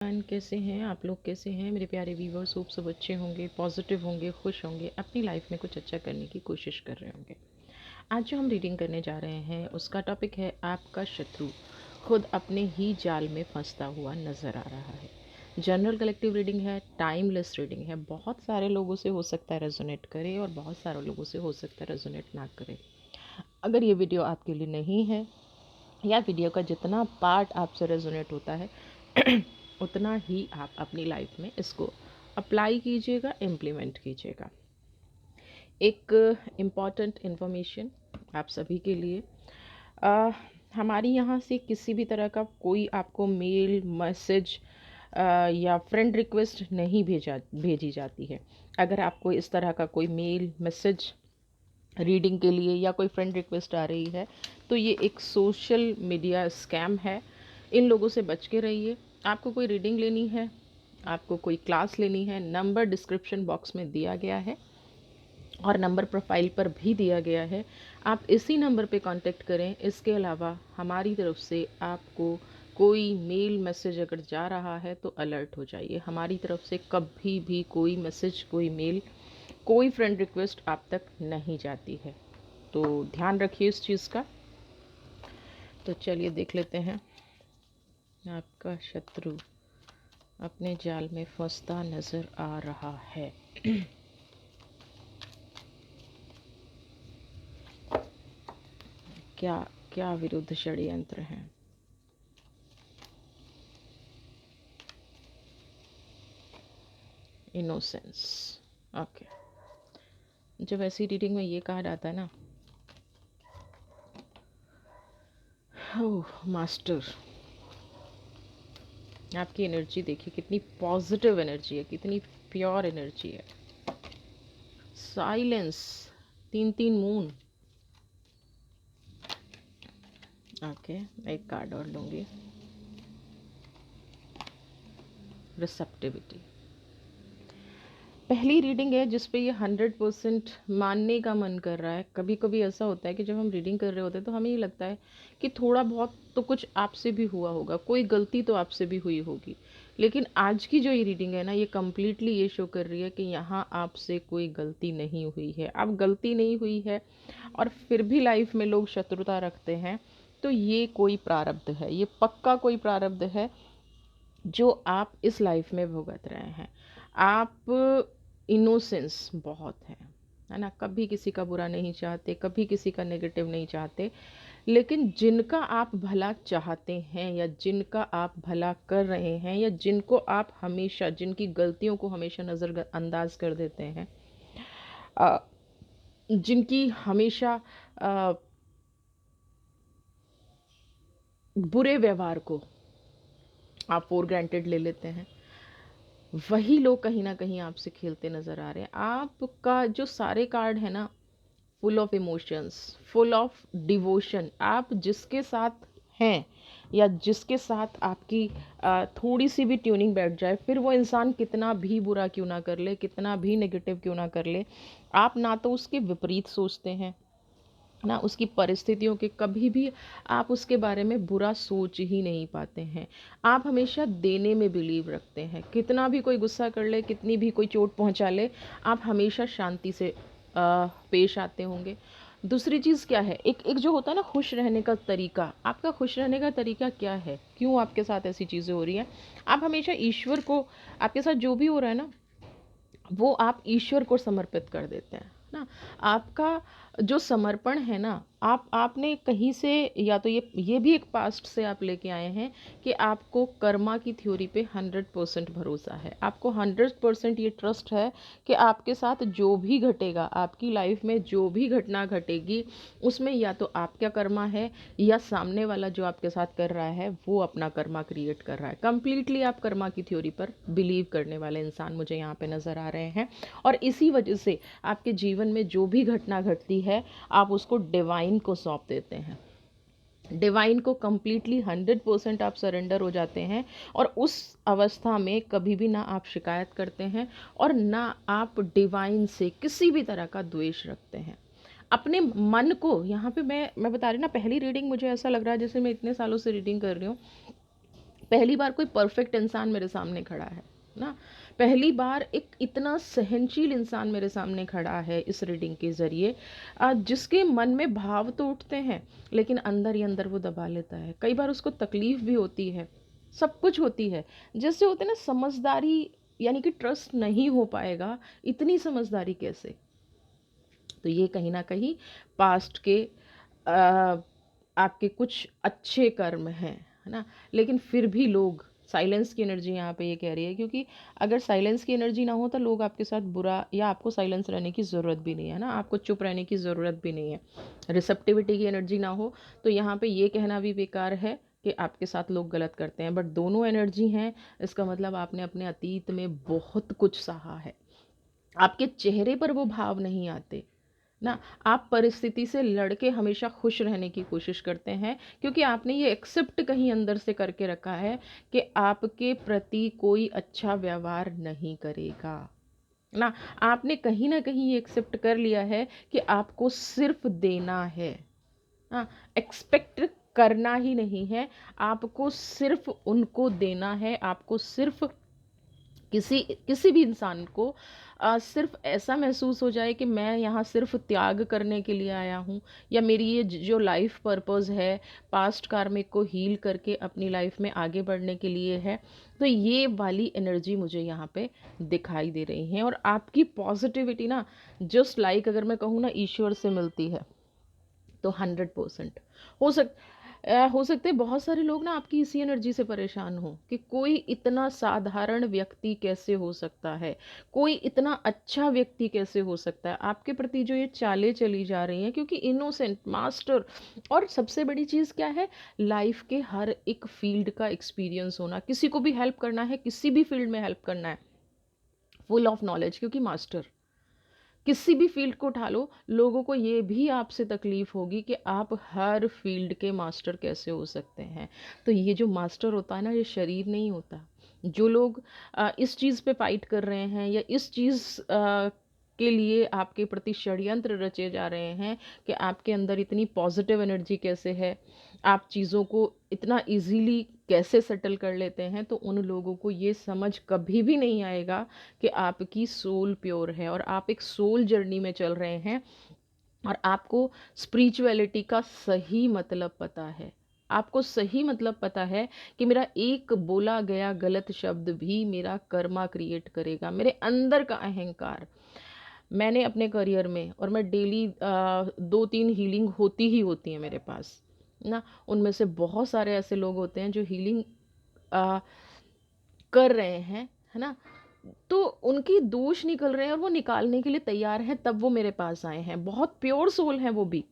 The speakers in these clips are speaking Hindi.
कैसे हैं आप लोग? कैसे हैं मेरे प्यारे व्यूवर्स? होप सब अच्छे होंगे, पॉजिटिव होंगे, खुश होंगे, अपनी लाइफ में कुछ अच्छा करने की कोशिश कर रहे होंगे। आज जो हम रीडिंग करने जा रहे हैं उसका टॉपिक है आपका शत्रु खुद अपने ही जाल में फंसता हुआ नज़र आ रहा है। जनरल कलेक्टिव रीडिंग है, टाइमलेस रीडिंग है। बहुत सारे लोगों से हो सकता है रेजोनेट करे और बहुत सारे लोगों से हो सकता है रेजोनेट ना करे। अगर ये वीडियो आपके लिए नहीं है या वीडियो का जितना पार्ट आपसे रेजोनेट होता है उतना ही आप अपनी लाइफ में इसको अप्लाई कीजिएगा, इम्प्लीमेंट कीजिएगा। एक इम्पॉर्टेंट इन्फॉर्मेशन आप सभी के लिए, अ, हमारी यहाँ से किसी भी तरह का कोई आपको मेल मैसेज या फ्रेंड रिक्वेस्ट नहीं भेजी जाती है। अगर आपको इस तरह का कोई मेल मैसेज रीडिंग के लिए या कोई फ्रेंड रिक्वेस्ट आ रही है तो ये एक सोशल मीडिया स्कैम है। इन लोगों से बच के रहिए। आपको कोई रीडिंग लेनी है, आपको कोई क्लास लेनी है, नंबर डिस्क्रिप्शन बॉक्स में दिया गया है और नंबर प्रोफाइल पर भी दिया गया है। आप इसी नंबर पे कांटेक्ट करें। इसके अलावा हमारी तरफ से आपको कोई मेल मैसेज अगर जा रहा है तो अलर्ट हो जाइए। हमारी तरफ से कभी भी कोई मैसेज, कोई मेल, कोई फ्रेंड रिक्वेस्ट आप तक नहीं जाती है, तो ध्यान रखिए इस चीज़ का। तो चलिए देख लेते हैं। आपका शत्रु अपने जाल में फंसता नज़र आ रहा है। क्या क्या विरुद्ध षड्यंत्र हैं? इनोसेंस। ओके, जब ऐसी रीडिंग में ये कहा जाता है ना, ओह मास्टर, आपकी एनर्जी देखिए कितनी पॉजिटिव एनर्जी है, कितनी प्योर एनर्जी है। साइलेंस, तीन तीन मून। ओके, एक कार्ड और लूँगी। रिसेप्टिविटी। पहली रीडिंग है जिस पे ये 100% मानने का मन कर रहा है। कभी कभी ऐसा होता है कि जब हम रीडिंग कर रहे होते हैं तो हमें ये लगता है कि थोड़ा बहुत तो कुछ आपसे भी हुआ होगा, कोई गलती तो आपसे भी हुई होगी। लेकिन आज की जो ये रीडिंग है ना, ये कम्प्लीटली ये शो कर रही है कि यहाँ आपसे कोई गलती नहीं हुई है। अब गलती नहीं हुई है और फिर भी लाइफ में लोग शत्रुता रखते हैं, तो ये कोई प्रारब्ध है, ये पक्का कोई प्रारब्ध है जो आप इस लाइफ में भुगत रहे हैं। आप इनोसेंस बहुत है ना, कभी किसी का बुरा नहीं चाहते, कभी किसी का नेगेटिव नहीं चाहते। लेकिन जिनका आप भला चाहते हैं या जिनका आप भला कर रहे हैं या जिनको आप हमेशा, जिनकी गलतियों को हमेशा नज़रअंदाज कर देते हैं, अ, जिनकी हमेशा अ, बुरे व्यवहार को आप फॉर ग्रांटेड ले लेते हैं, वही लोग कहीं ना कहीं आपसे खेलते नज़र आ रहे हैं। आपका जो सारे कार्ड है ना, full of emotions, full of devotion. आप जिसके साथ हैं या जिसके साथ आपकी थोड़ी सी भी ट्यूनिंग बैठ जाए, फिर वो इंसान कितना भी बुरा क्यों ना कर ले, कितना भी नेगेटिव क्यों ना कर ले, आप ना तो उसके विपरीत सोचते हैं ना उसकी परिस्थितियों के, कभी भी आप उसके बारे में बुरा सोच ही नहीं पाते हैं। आप हमेशा देने में बिलीव रखते हैं। कितना भी कोई गुस्सा कर ले, कितनी भी कोई चोट पहुंचा ले, आप हमेशा शांति से पेश आते होंगे। दूसरी चीज़ क्या है, एक एक जो होता है ना खुश रहने का तरीका, आपका खुश रहने का तरीका क्या है? क्यों आपके साथ ऐसी चीज़ें हो रही हैं? आप हमेशा ईश्वर को, आपके साथ जो भी हो रहा है ना, वो आप ईश्वर को समर्पित कर देते हैं ना। आपका जो समर्पण है ना, आपने कहीं से, या तो ये भी एक पास्ट से आप लेके आए हैं कि आपको कर्मा की थ्योरी पे 100% भरोसा है। आपको 100% ये ट्रस्ट है कि आपके साथ जो भी घटेगा, आपकी लाइफ में जो भी घटना घटेगी, उसमें या तो आपका कर्मा है या सामने वाला जो आपके साथ कर रहा है वो अपना कर्मा क्रिएट कर रहा है। कंप्लीटली आप कर्मा की थ्योरी पर बिलीव करने वाले इंसान मुझे यहाँ पे नज़र आ रहे हैं। और इसी वजह से आपके जीवन में जो भी घटना घटती है, आप उसको डिवाइन को सौंप देते हैं। डिवाइन को कंप्लीटली 100% आप सरेंडर हो जाते हैं। और उस अवस्था में कभी भी ना आप शिकायत करते हैं और ना आप डिवाइन से किसी भी तरह का द्वेष रखते हैं। अपने मन को, यहाँ पे मैं बता रही ना, पहली रीडिंग मुझे ऐसा लग रहा है जैसे मैं इतने सालों से रीडिंग कर रही हूँ पहली बार कोई परफेक्ट इंसान मेरे सामने खड़ा है ना, पहली बार एक इतना सहनशील इंसान मेरे सामने खड़ा है इस रीडिंग के ज़रिए, जिसके मन में भाव तो उठते हैं लेकिन अंदर ही अंदर वो दबा लेता है। कई बार उसको तकलीफ़ भी होती है, सब कुछ होती है। जैसे होते हैं ना समझदारी, यानी कि ट्रस्ट नहीं हो पाएगा, इतनी समझदारी कैसे? तो ये कहीं न कहीं पास्ट के अ, आपके कुछ अच्छे कर्म हैं, है ना? लेकिन फिर भी लोग साइलेंस की एनर्जी यहाँ पे ये कह रही है, क्योंकि अगर साइलेंस की एनर्जी ना हो तो लोग आपके साथ बुरा, या आपको साइलेंस रहने की ज़रूरत भी नहीं है ना, आपको चुप रहने की ज़रूरत भी नहीं है। रिसेप्टिविटी की एनर्जी ना हो तो यहाँ पे ये कहना भी बेकार है कि आपके साथ लोग गलत करते हैं, बट दोनों एनर्जी हैं, इसका मतलब आपने अपने अतीत में बहुत कुछ सहा है। आपके चेहरे पर वो भाव नहीं आते ना, आप परिस्थिति से लड़के हमेशा खुश रहने की कोशिश करते हैं, क्योंकि आपने ये एक्सेप्ट कहीं अंदर से करके रखा है कि आपके प्रति कोई अच्छा व्यवहार नहीं करेगा ना। आपने कहीं ना कहीं ये एक्सेप्ट कर लिया है कि आपको सिर्फ देना है, हाँ, एक्सपेक्ट करना ही नहीं है, आपको सिर्फ उनको देना है, आपको सिर्फ किसी किसी भी इंसान को सिर्फ ऐसा महसूस हो जाए कि मैं यहाँ सिर्फ त्याग करने के लिए आया हूँ, या मेरी ये जो लाइफ पर्पस है पास्ट कार्मिक को हील करके अपनी लाइफ में आगे बढ़ने के लिए है। तो ये वाली एनर्जी मुझे यहाँ पे दिखाई दे रही है, और आपकी पॉजिटिविटी ना जस्ट लाइक अगर मैं कहूँ ना ईश्वर से मिलती है, तो 100% हो सक हो सकते हैं बहुत सारे लोग ना आपकी इसी एनर्जी से परेशान हो कि कोई इतना साधारण व्यक्ति कैसे हो सकता है, कोई इतना अच्छा व्यक्ति कैसे हो सकता है, आपके प्रति जो ये चालें चली जा रही हैं, क्योंकि इनोसेंट मास्टर। और सबसे बड़ी चीज़ क्या है, लाइफ के हर एक फील्ड का एक्सपीरियंस होना, किसी को भी हेल्प करना है, किसी भी फील्ड में हेल्प करना है, फुल ऑफ नॉलेज, क्योंकि मास्टर किसी भी फील्ड को उठा लो, लोगों को ये भी आपसे तकलीफ होगी कि आप हर फील्ड के मास्टर कैसे हो सकते हैं। तो ये जो मास्टर होता है ना, ये शरीर नहीं होता। जो लोग इस चीज़ पे फाइट कर रहे हैं, या इस चीज़ के लिए आपके प्रति षड्यंत्र रचे जा रहे हैं कि आपके अंदर इतनी पॉजिटिव एनर्जी कैसे है, आप चीज़ों को इतना इजीली कैसे सेटल कर लेते हैं, तो उन लोगों को ये समझ कभी भी नहीं आएगा कि आपकी सोल प्योर है और आप एक सोल जर्नी में चल रहे हैं, और आपको स्पिरिचुअलिटी का सही मतलब पता है। आपको सही मतलब पता है कि मेरा एक बोला गया गलत शब्द भी मेरा कर्मा क्रिएट करेगा, मेरे अंदर का अहंकार। मैंने अपने करियर में, और मैं डेली 2-3 हीलिंग होती ही होती है मेरे पास ना, उनमें से बहुत सारे ऐसे लोग होते हैं जो हीलिंग कर रहे हैं, है ना, तो उनकी दोष निकल रहे हैं और वो निकालने के लिए तैयार हैं, तब वो मेरे पास आए हैं। बहुत प्योर सोल है वो भी।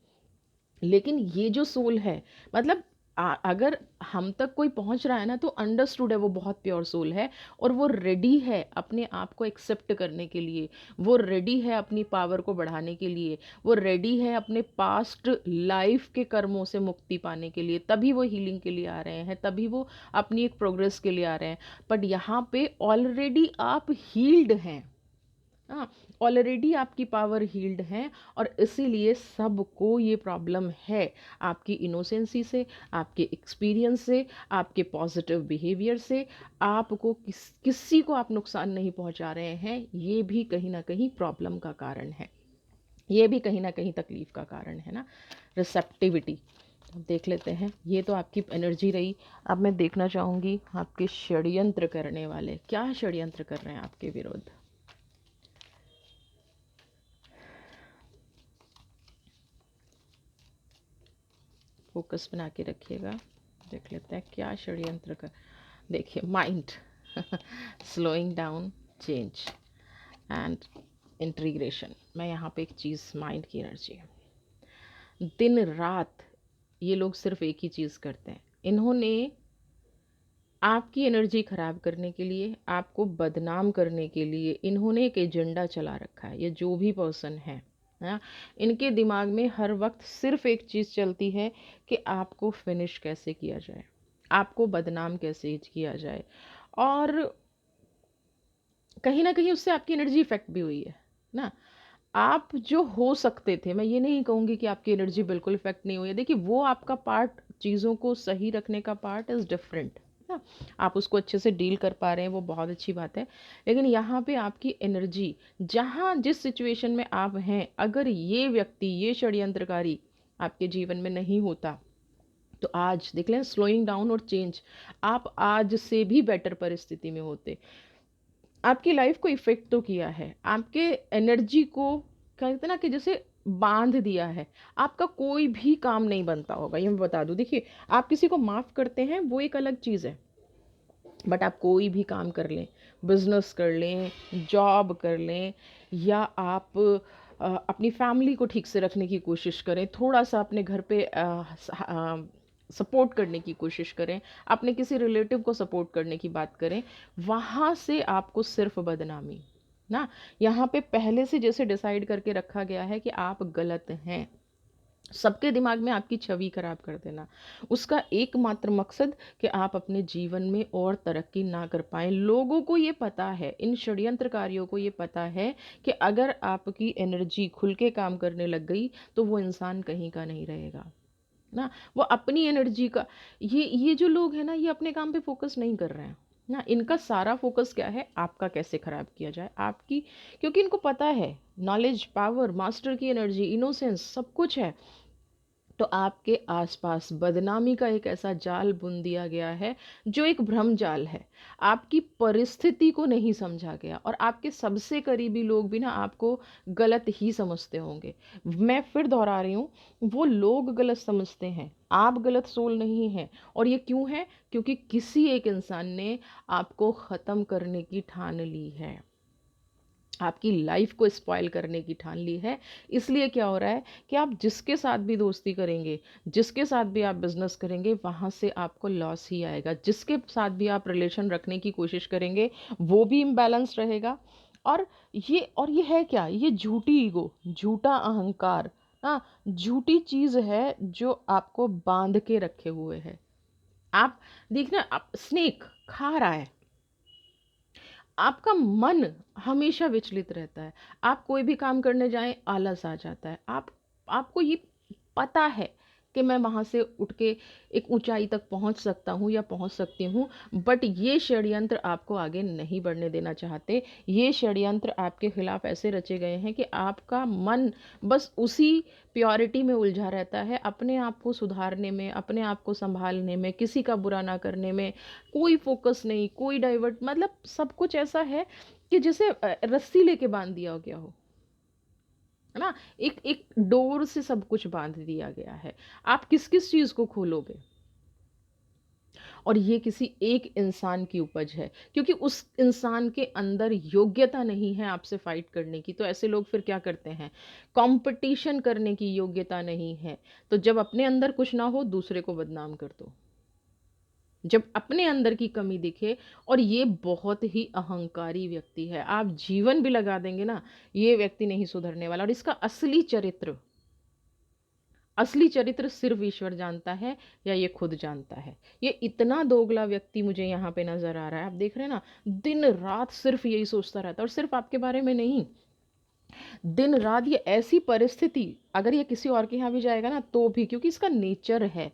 लेकिन ये जो सोल है, मतलब अगर हम तक कोई पहुंच रहा है ना, तो अंडरस्टूड है वो बहुत प्योर सोल है, और वो रेडी है अपने आप को एक्सेप्ट करने के लिए, वो रेडी है अपनी पावर को बढ़ाने के लिए, वो रेडी है अपने पास्ट लाइफ के कर्मों से मुक्ति पाने के लिए, तभी वो हीलिंग के लिए आ रहे हैं, तभी वो अपनी एक प्रोग्रेस के लिए आ रहे हैं। बट यहाँ पे ऑलरेडी आप हील्ड हैं, हाँ, ऑलरेडी आपकी पावर हील्ड है, और इसीलिए सबको ये प्रॉब्लम है, आपकी इनोसेंसी से, आपके एक्सपीरियंस से, आपके पॉजिटिव बिहेवियर से। आपको किसी को आप नुकसान नहीं पहुंचा रहे हैं, ये भी कहीं ना कहीं प्रॉब्लम का कारण है, ये भी कहीं ना कहीं तकलीफ का कारण है ना। रिसेप्टिविटी देख लेते हैं, ये तो आपकी एनर्जी रही। अब मैं देखना चाहूँगी आपके षड्यंत्र करने वाले क्या षड्यंत्र कर रहे हैं आपके विरुद्ध। फोकस बना के रखिएगा, देख लेते हैं क्या षड्यंत्र कर। देखिए, mind slowing down, change and integration. मैं यहाँ पे एक चीज़, माइंड की एनर्जी है, दिन रात ये लोग सिर्फ एक ही चीज़ करते हैं, इन्होंने आपकी एनर्जी ख़राब करने के लिए, आपको बदनाम करने के लिए इन्होंने एक एजेंडा चला रखा है। ये जो भी पर्सन है ना, इनके दिमाग में हर वक्त सिर्फ एक चीज़ चलती है कि आपको फिनिश कैसे किया जाए, आपको बदनाम कैसे किया जाए, और कहीं ना कहीं उससे आपकी एनर्जी इफेक्ट भी हुई है ना। आप जो हो सकते थे, मैं ये नहीं कहूँगी कि आपकी एनर्जी बिल्कुल इफेक्ट नहीं हुई है, देखिए वो आपका पार्ट, चीज़ों को सही रखने का पार्ट इज़ डिफरेंट, ना, आप उसको अच्छे से डील कर पा रहे हैं, वो बहुत अच्छी बात है। लेकिन यहाँ पे आपकी एनर्जी, जहाँ जिस सिचुएशन में आप हैं, अगर ये व्यक्ति, ये षड्यंत्रकारी आपके जीवन में नहीं होता, तो आज देख लें, स्लोइंग डाउन और चेंज, आप आज से भी बेटर परिस्थिति में होते। आपकी लाइफ को इफ़ेक्ट तो किया है, आपके एनर्जी को कहते हैं ना कि जैसे बाँध दिया है, आपका कोई भी काम नहीं बनता होगा, ये मैं बता दूँ। देखिए, आप किसी को माफ़ करते हैं, वो एक अलग चीज़ है, बट आप कोई भी काम कर लें, बिज़नेस कर लें, जॉब कर लें, या आप अपनी फैमिली को ठीक से रखने की कोशिश करें, थोड़ा-सा अपने घर पे सपोर्ट करने की कोशिश करें, अपने किसी रिलेटिव को सपोर्ट करने की बात करें, वहाँ से आपको सिर्फ़ बदनामी, ना? यहाँ पे पहले से जैसे डिसाइड करके रखा गया है कि आप गलत हैं। सबके दिमाग में आपकी छवि खराब कर देना, उसका एकमात्र मकसद कि आप अपने जीवन में और तरक्की ना कर पाएँ। लोगों को ये पता है, इन षड्यंत्रकारियों को ये पता है कि अगर आपकी एनर्जी खुल के काम करने लग गई, तो वो इंसान कहीं का नहीं रहेगा, ना? वो अपनी एनर्जी का, ये जो लोग हैं ना, ये अपने काम पे फ़ोकस नहीं कर रहे हैं, ना? इनका सारा फ़ोकस क्या है? आपका कैसे ख़राब किया जाए, आपकी, क्योंकि इनको पता है नॉलेज, पावर, मास्टर की एनर्जी, इनोसेंस सब कुछ है। तो आपके आसपास बदनामी का एक ऐसा जाल बुन दिया गया है, जो एक भ्रम जाल है। आपकी परिस्थिति को नहीं समझा गया, और आपके सबसे करीबी लोग भी ना आपको गलत ही समझते होंगे। मैं फिर दोहरा रही हूँ, वो लोग गलत समझते हैं, आप गलत सोल नहीं हैं। और ये क्यों है? क्योंकि किसी एक इंसान ने आपको ख़त्म करने की ठान ली है, आपकी लाइफ को स्पॉइल करने की ठान ली है। इसलिए क्या हो रहा है कि आप जिसके साथ भी दोस्ती करेंगे, जिसके साथ भी आप बिजनेस करेंगे, वहाँ से आपको लॉस ही आएगा। जिसके साथ भी आप रिलेशन रखने की कोशिश करेंगे, वो भी इम्बैलेंस रहेगा। और ये है क्या? ये झूठी ईगो, झूठा अहंकार, हाँ, झूठी चीज़ है जो आपको बांध के रखे हुए है। आप देखना, आप स्नेक खा रहा है, आपका मन हमेशा विचलित रहता है। आप कोई भी काम करने जाएँ, आलस आ जाता है। आपको ये पता है कि मैं वहाँ से उठ के एक ऊँचाई तक पहुँच सकता हूँ या पहुँच सकती हूँ, बट ये षड्यंत्र आपको आगे नहीं बढ़ने देना चाहते। ये षड्यंत्र आपके खिलाफ ऐसे रचे गए हैं कि आपका मन बस उसी प्योरिटी में उलझा रहता है, अपने आप को सुधारने में, अपने आप को सँभालने में, किसी का बुरा ना करने में, कोई फ़ोकस नहीं, कोई डाइवर्ट, मतलब सब कुछ ऐसा है कि जैसे रस्सी लेके बाँध दिया गया हो, है ना? एक एक डोर से सब कुछ बाँध दिया गया है। आप किस-किस चीज़ को खोलोगे? और ये किसी एक इंसान की उपज है, क्योंकि उस इंसान के अंदर योग्यता नहीं है आपसे फाइट करने की। तो ऐसे लोग फिर क्या करते हैं? कंपटीशन करने की योग्यता नहीं है, तो जब अपने अंदर कुछ ना हो, दूसरे को बदनाम कर दो। जब अपने अंदर की कमी दिखे, और ये बहुत ही अहंकारी व्यक्ति है, आप जीवन भी लगा देंगे ना, ये व्यक्ति नहीं सुधरने वाला। और इसका असली चरित्र सिर्फ ईश्वर जानता है, या ये खुद जानता है। ये इतना दोगला व्यक्ति मुझे यहाँ पे नजर आ रहा है, आप देख रहे हैं ना, दिन रात सिर्फ यही सोचता रहता है, और सिर्फ आपके बारे में नहीं, दिन रात ये ऐसी परिस्थिति, अगर ये किसी और के यहाँ भी जाएगा ना, तो भी, क्योंकि इसका नेचर है,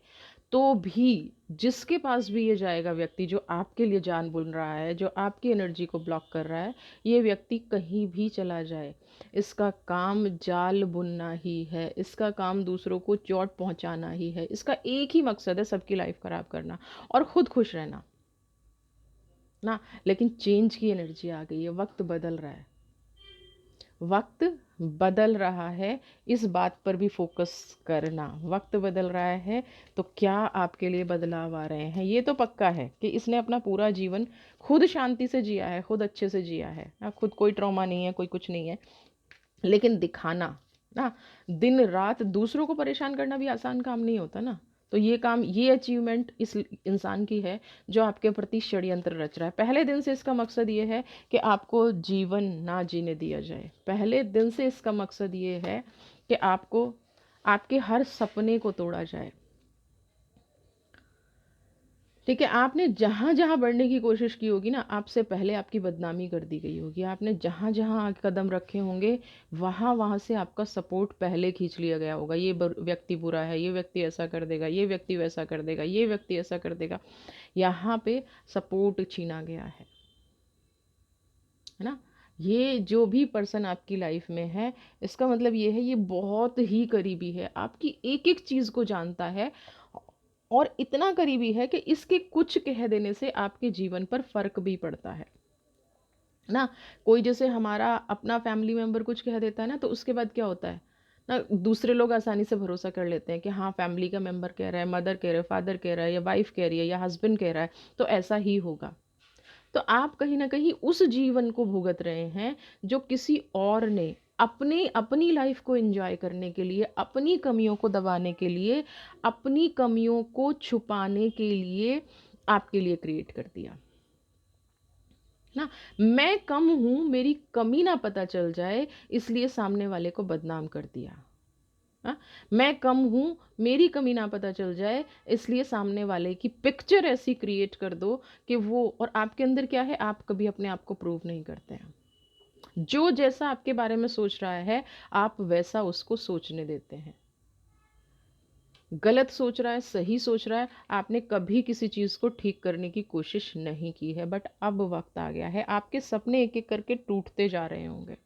तो भी जिसके पास भी ये जाएगा व्यक्ति, जो आपके लिए जान बुन रहा है, जो आपकी एनर्जी को ब्लॉक कर रहा है, ये व्यक्ति कहीं भी चला जाए, इसका काम जाल बुनना ही है, इसका काम दूसरों को चोट पहुंचाना ही है, इसका एक ही मकसद है, सबकी लाइफ खराब करना और खुद खुश रहना, ना? लेकिन चेंज की एनर्जी आ गई है, वक्त बदल रहा है, वक्त बदल रहा है, इस बात पर भी फोकस करना। वक्त बदल रहा है, तो क्या आपके लिए बदलाव आ रहे हैं? ये तो पक्का है कि इसने अपना पूरा जीवन खुद शांति से जिया है, खुद अच्छे से जिया है ना, खुद कोई ट्रॉमा नहीं है, कोई कुछ नहीं है। लेकिन दिखाना, ना, दिन रात दूसरों को परेशान करना भी आसान काम नहीं होता ना। तो ये काम, ये अचीवमेंट इस इंसान की है, जो आपके प्रति षड्यंत्र रच रहा है। पहले दिन से इसका मकसद ये है कि आपको जीवन ना जीने दिया जाए। पहले दिन से इसका मकसद ये है कि आपको, आपके हर सपने को तोड़ा जाए। ठीक है, आपने जहाँ-जहाँ बढ़ने की कोशिश की होगी ना, आपसे पहले आपकी बदनामी कर दी गई होगी। आपने जहाँ-जहाँ कदम रखे होंगे, वहाँ-वहाँ से आपका सपोर्ट पहले खींच लिया गया होगा। ये व्यक्ति बुरा है, ये व्यक्ति ऐसा कर देगा, ये व्यक्ति वैसा कर देगा, ये व्यक्ति ऐसा कर देगा। यहाँ पे सपोर्ट छीना गया है ना? ये जो भी पर्सन आपकी लाइफ में है, इसका मतलब ये है ये बहुत ही करीबी है, आपकी एक-एक चीज़ को जानता है और इतना करीबी है कि इसके कुछ कह देने से आपके जीवन पर फ़र्क भी पड़ता है ना? कोई जैसे हमारा अपना फैमिली मेंबर कुछ कह देता है ना, तो उसके बाद क्या होता है ना, दूसरे लोग आसानी से भरोसा कर लेते हैं कि हाँ, फैमिली का मेंबर कह रहा है, मदर कह रहा है, फादर कह रहा है या वाइफ़ कह रही है या हस्बैंड कह रहा है, तो ऐसा ही होगा। तो आप कहीं न कहीं उस जीवन को भुगत रहे हैं जो किसी और ने अपनी अपनी लाइफ को एन्जॉय करने के लिए, अपनी कमियों को दबाने के लिए, अपनी कमियों को छुपाने के लिए आपके लिए क्रिएट कर दिया। ना, मैं कम हूँ, मेरी कमी ना पता चल जाए इसलिए सामने वाले को बदनाम कर दिया। हाँ? मैं कम हूँ, मेरी कमी ना पता चल जाए इसलिए सामने वाले की पिक्चर ऐसी क्रिएट कर दो कि वो, और आपके अंदर क्या है, आप कभी अपने आप को प्रूव नहीं करते हैं। जो जैसा आपके बारे में सोच रहा है, आप वैसा उसको सोचने देते हैं। गलत सोच रहा है, सही सोच रहा है, आपने कभी किसी चीज़ को ठीक करने की कोशिश नहीं की है, बट अब वक़्त आ गया है, आपके सपने एक-एक करके टूटते जा रहे होंगे।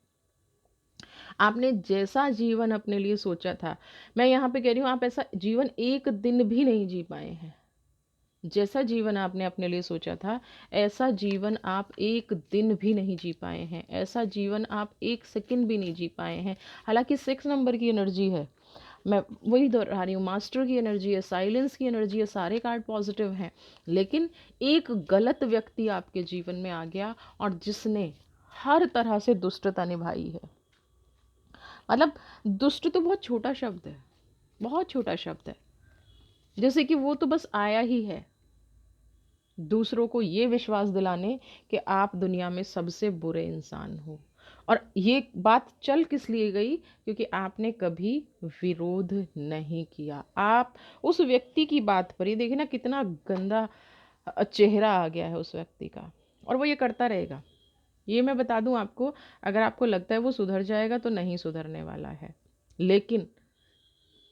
आपने जैसा जीवन अपने लिए सोचा था, मैं यहाँ पे कह रही हूँ, आप ऐसा जीवन एक दिन भी नहीं जी पाए हैं। जैसा जीवन आपने अपने लिए सोचा था, ऐसा जीवन आप एक दिन भी नहीं जी पाए हैं। ऐसा जीवन आप 1 सेकंड भी नहीं जी पाए हैं। हालाँकि 6 नंबर की एनर्जी है, मैं वही दोहरा रही हूँ, मास्टर की एनर्जी है, साइलेंस की एनर्जी है, सारे कार्ड पॉजिटिव हैं। लेकिन एक गलत व्यक्ति आपके जीवन में आ गया और जिसने हर तरह से दुष्टता निभाई है। मतलब दुष्ट तो बहुत छोटा शब्द है, बहुत छोटा शब्द है। जैसे कि वो तो बस आया ही है दूसरों को ये विश्वास दिलाने कि आप दुनिया में सबसे बुरे इंसान हो। और ये बात चल किस लिए गई, क्योंकि आपने कभी विरोध नहीं किया। आप उस व्यक्ति की बात पर, ये देखिए ना कितना गंदा चेहरा आ गया है उस व्यक्ति का, और वो ये करता रहेगा। ये मैं बता दूं आपको, अगर आपको लगता है वो सुधर जाएगा तो नहीं सुधरने वाला है। लेकिन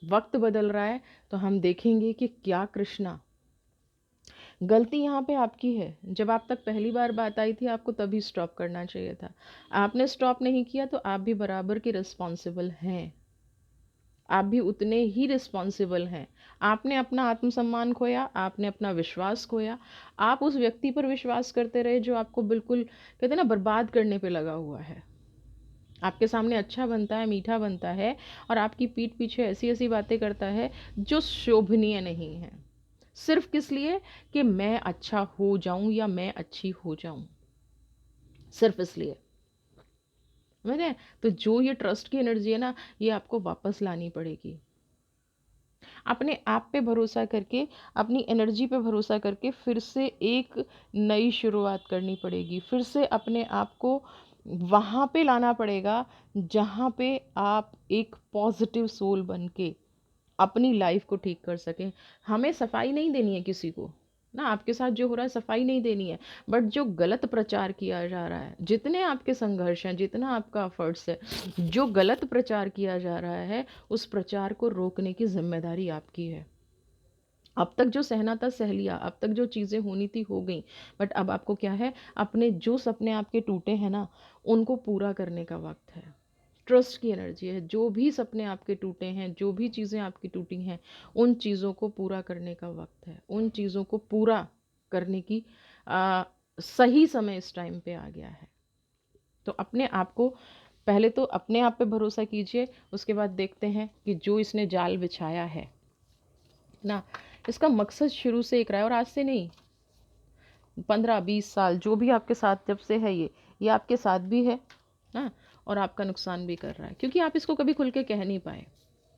वक्त बदल रहा है तो हम देखेंगे कि क्या कृष्णा, गलती यहाँ पे आपकी है। जब आप तक पहली बार बात आई थी, आपको तभी स्टॉप करना चाहिए था। आपने स्टॉप नहीं किया तो आप भी बराबर के रिस्पॉन्सिबल हैं। आप भी उतने ही रिस्पॉन्सिबल हैं। आपने अपना आत्मसम्मान खोया, आपने अपना विश्वास खोया। आप उस व्यक्ति पर विश्वास करते रहे जो आपको बिल्कुल कहते हैं ना बर्बाद करने पे लगा हुआ है। आपके सामने अच्छा बनता है, मीठा बनता है, और आपकी पीठ पीछे ऐसी-ऐसी बातें करता है जो शोभनीय नहीं है। सिर्फ किस लिए कि मैं अच्छा हो जाऊं या मैं अच्छी हो जाऊं, सिर्फ इसलिए। समझ रहे हैं? तो जो ये ट्रस्ट की एनर्जी है ना, ये आपको वापस लानी पड़ेगी। अपने आप पे भरोसा करके, अपनी एनर्जी पे भरोसा करके फिर से एक नई शुरुआत करनी पड़ेगी। फिर से अपने आप को वहाँ पे लाना पड़ेगा जहाँ पे आप एक पॉजिटिव सोल बन के अपनी लाइफ को ठीक कर सकें। हमें सफाई नहीं देनी है किसी को ना, आपके साथ जो हो रहा है सफाई नहीं देनी है, बट जो गलत प्रचार किया जा रहा है, जितने आपके संघर्ष हैं, जितना आपका एफर्ट्स है, जो गलत प्रचार किया जा रहा है, उस प्रचार को रोकने की जिम्मेदारी आपकी है। अब तक जो सहना था सह लिया, अब तक जो चीज़ें होनी थी हो गई, बट अब आपको क्या है, अपने जो सपने आपके टूटे हैं ना, उनको पूरा करने का वक्त है। ट्रस्ट की एनर्जी है, जो भी सपने आपके टूटे हैं, जो भी चीज़ें आपकी टूटी हैं, उन चीज़ों को पूरा करने का वक्त है। उन चीज़ों को पूरा करने की सही समय इस टाइम पे आ गया है। तो अपने आप को, पहले तो अपने आप पे भरोसा कीजिए, उसके बाद देखते हैं कि जो इसने जाल बिछाया है ना, इसका मकसद शुरू से एक रहा है, और आज से नहीं, 15-20 साल जो भी आपके साथ जब से है, ये आपके साथ भी है ना, और आपका नुकसान भी कर रहा है, क्योंकि आप इसको कभी खुल के कह नहीं पाए,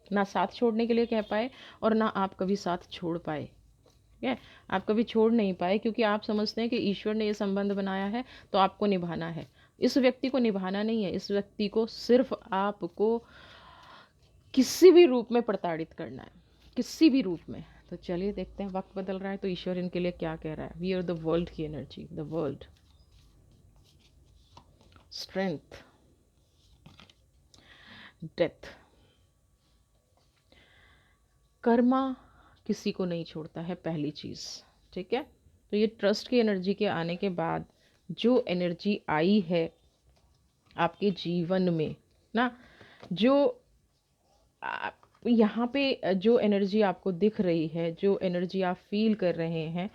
ना साथ छोड़ने के लिए कह पाए, और ना आप कभी साथ छोड़ पाए। ठीक है, आप कभी छोड़ नहीं पाए, क्योंकि आप समझते हैं कि ईश्वर ने ये संबंध बनाया है तो आपको निभाना है। इस व्यक्ति को निभाना नहीं है, इस व्यक्ति को सिर्फ आपको किसी भी रूप में प्रताड़ित करना है, किसी भी रूप में, तो चलिए देखते हैं, वक्त बदल रहा है तो ईश्वर इनके लिए क्या कह रहा है। वी आर द वर्ल्ड की energy, the world, strength, death. Karma किसी को नहीं छोड़ता है, पहली चीज़। ठीक है, तो ये ट्रस्ट की एनर्जी के आने के बाद जो एनर्जी आई है आपके जीवन में ना, जो यहाँ पे जो एनर्जी आपको दिख रही है, जो एनर्जी आप फील कर रहे हैं,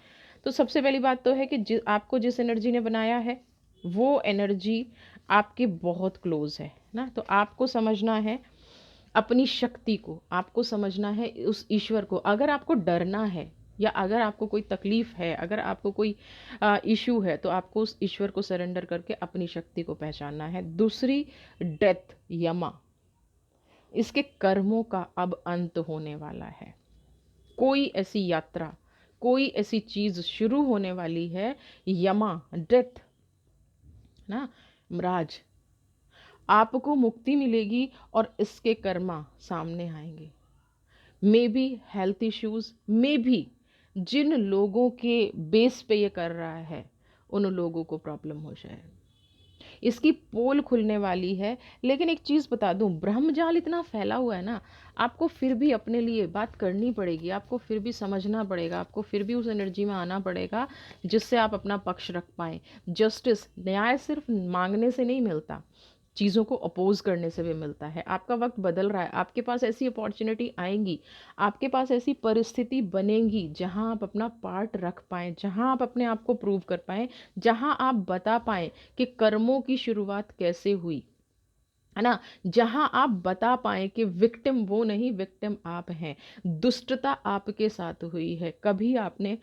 तो सबसे पहली बात तो है कि आपको जिस एनर्जी ने बनाया है वो एनर्जी आपके बहुत क्लोज है ना। तो आपको समझना है अपनी शक्ति को, आपको समझना है उस ईश्वर को। अगर आपको डरना है या अगर आपको कोई तकलीफ है, अगर आपको कोई इशू है, तो आपको उस ईश्वर को सरेंडर करके अपनी शक्ति को पहचानना है। दूसरी, डेथ, यमा, इसके कर्मों का अब अंत होने वाला है। कोई ऐसी यात्रा, कोई ऐसी चीज शुरू होने वाली है, यमा, डेथ ना, मराज, आपको मुक्ति मिलेगी और इसके कर्मा सामने आएंगे। May be health issues, may be जिन लोगों के बेस पे ये कर रहा है उन लोगों को प्रॉब्लम हो जाए, इसकी पोल खुलने वाली है। लेकिन एक चीज़ बता दूं, ब्रह्मजाल इतना फैला हुआ है ना, आपको फिर भी अपने लिए बात करनी पड़ेगी, आपको फिर भी समझना पड़ेगा, आपको फिर भी उस एनर्जी में आना पड़ेगा जिससे आप अपना पक्ष रख पाएँ। जस्टिस, न्याय सिर्फ मांगने से नहीं मिलता, चीज़ों को अपोज करने से भी मिलता है। आपका वक्त बदल रहा है, आपके पास ऐसी अपॉर्चुनिटी आएंगी, आपके पास ऐसी परिस्थिति बनेंगी जहां आप अपना पार्ट रख पाएँ, जहां आप अपने आप को प्रूव कर पाएँ, जहां आप बता पाएँ कि कर्मों की शुरुआत कैसे हुई, है ना। जहां आप बता पाएँ कि विक्टिम वो नहीं, विक्टिम आप हैं, दुष्टता आपके साथ हुई है, कभी आपने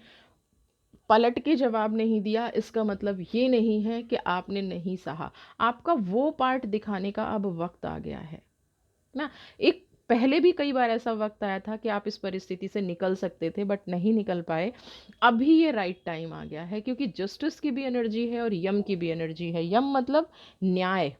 पलट के जवाब नहीं दिया, इसका मतलब ये नहीं है कि आपने नहीं सहा। आपका वो पार्ट दिखाने का अब वक्त आ गया है ना। एक पहले भी कई बार ऐसा वक्त आया था कि आप इस परिस्थिति से निकल सकते थे बट नहीं निकल पाए। अभी ये राइट टाइम आ गया है, क्योंकि जस्टिस की भी एनर्जी है और यम की भी एनर्जी है। यम मतलब न्याय,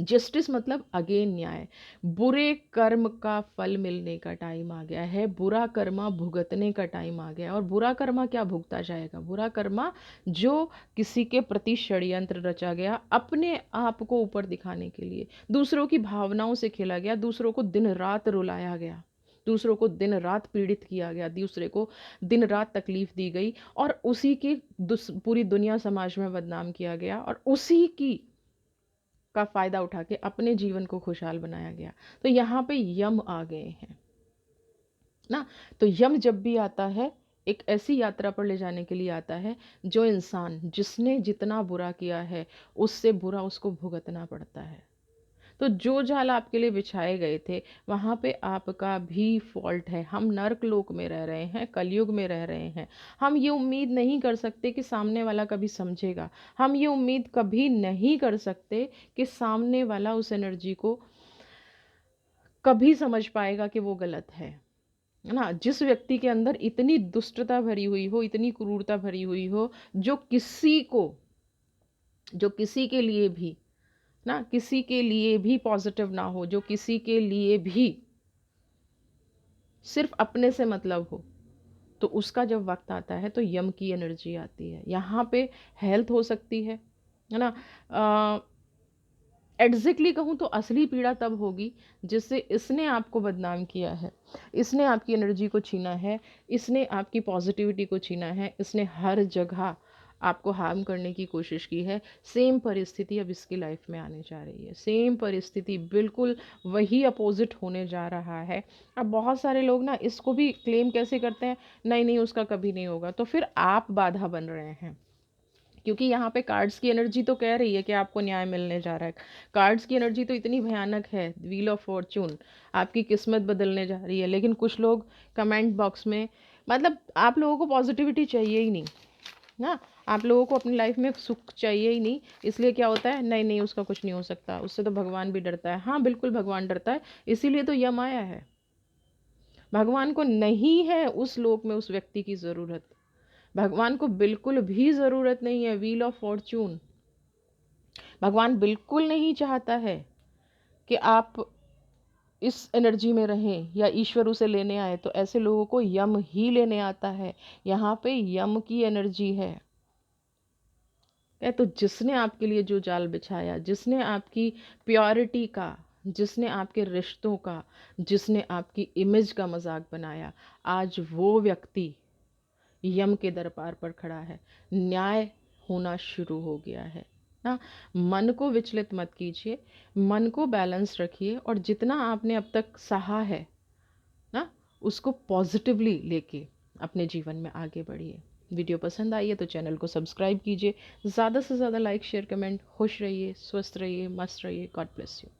जस्टिस मतलब अगेन न्याय। बुरे कर्म का फल मिलने का टाइम आ गया है, बुरा कर्मा भुगतने का टाइम आ गया है। और बुरा कर्मा क्या भुगता जाएगा? बुरा कर्मा जो किसी के प्रति षड्यंत्र रचा गया, अपने आप को ऊपर दिखाने के लिए, दूसरों की भावनाओं से खेला गया, दूसरों को दिन रात रुलाया गया, दूसरों को दिन रात पीड़ित किया गया, दूसरे को दिन रात तकलीफ दी गई, और उसी की पूरी दुनिया समाज में बदनाम किया गया, और उसी की का फायदा उठा के अपने जीवन को खुशहाल बनाया गया। तो यहाँ पे यम आ गए हैं ना। तो यम जब भी आता है, एक ऐसी यात्रा पर ले जाने के लिए आता है जो इंसान जिसने जितना बुरा किया है उससे बुरा उसको भुगतना पड़ता है। तो जो जाल आपके लिए बिछाए गए थे वहाँ पे आपका भी फॉल्ट है। हम नर्क लोक में रह रहे हैं, कलयुग में रह रहे हैं। हम ये उम्मीद नहीं कर सकते कि सामने वाला कभी समझेगा, हम ये उम्मीद कभी नहीं कर सकते कि सामने वाला उस एनर्जी को कभी समझ पाएगा कि वो गलत है ना। जिस व्यक्ति के अंदर इतनी दुष्टता भरी हुई हो, इतनी क्रूरता भरी हुई हो, जो किसी के लिए भी ना, किसी के लिए भी पॉजिटिव ना हो, जो किसी के लिए भी सिर्फ अपने से मतलब हो, तो उसका जब वक्त आता है तो यम की एनर्जी आती है। यहाँ पे हेल्थ हो सकती है ना। एग्जैक्टली कहूँ तो असली पीड़ा तब होगी जिससे इसने आपको बदनाम किया है, इसने आपकी एनर्जी को छीना है, इसने आपकी पॉजिटिविटी को छीना है, इसने हर जगह आपको हार्म करने की कोशिश की है। सेम परिस्थिति अब इसकी लाइफ में आने जा रही है, सेम परिस्थिति बिल्कुल वही अपोजिट होने जा रहा है। अब बहुत सारे लोग ना इसको भी क्लेम कैसे करते हैं, नहीं नहीं उसका कभी नहीं होगा, तो फिर आप बाधा बन रहे हैं। क्योंकि यहाँ पे कार्ड्स की एनर्जी तो कह रही है कि आपको न्याय मिलने जा रहा है। कार्ड्स की एनर्जी तो इतनी भयानक है, व्हील ऑफ फॉर्चून, आपकी किस्मत बदलने जा रही है। लेकिन कुछ लोग कमेंट बॉक्स में, मतलब आप लोगों को पॉजिटिविटी चाहिए ही नहीं ना, आप लोगों को अपनी लाइफ में सुख चाहिए ही नहीं, इसलिए क्या होता है, नहीं नहीं उसका कुछ नहीं हो सकता, उससे तो भगवान भी डरता है। हाँ बिल्कुल भगवान डरता है, इसीलिए तो यम आया है। भगवान को नहीं है उस लोक में उस व्यक्ति की ज़रूरत, भगवान को बिल्कुल भी ज़रूरत नहीं है व्हील ऑफ फॉर्चून। भगवान बिल्कुल नहीं चाहता है कि आप इस एनर्जी में रहें या ईश्वर उसे लेने आए, तो ऐसे लोगों को यम ही लेने आता है। यहाँ पे यम की एनर्जी है। तो जिसने आपके लिए जो जाल बिछाया, जिसने आपकी प्योरिटी का, जिसने आपके रिश्तों का, जिसने आपकी इमेज का मजाक बनाया, आज वो व्यक्ति यम के दरबार पर खड़ा है। न्याय होना शुरू हो गया है ना। मन को विचलित मत कीजिए, मन को बैलेंस रखिए, और जितना आपने अब तक सहा है ना, उसको पॉजिटिवली लेके अपने जीवन में आगे बढ़िए। वीडियो पसंद आई है तो चैनल को सब्सक्राइब कीजिए। ज़्यादा से ज़्यादा लाइक शेयर कमेंट। खुश रहिए, स्वस्थ रहिए, मस्त रहिए। God bless you.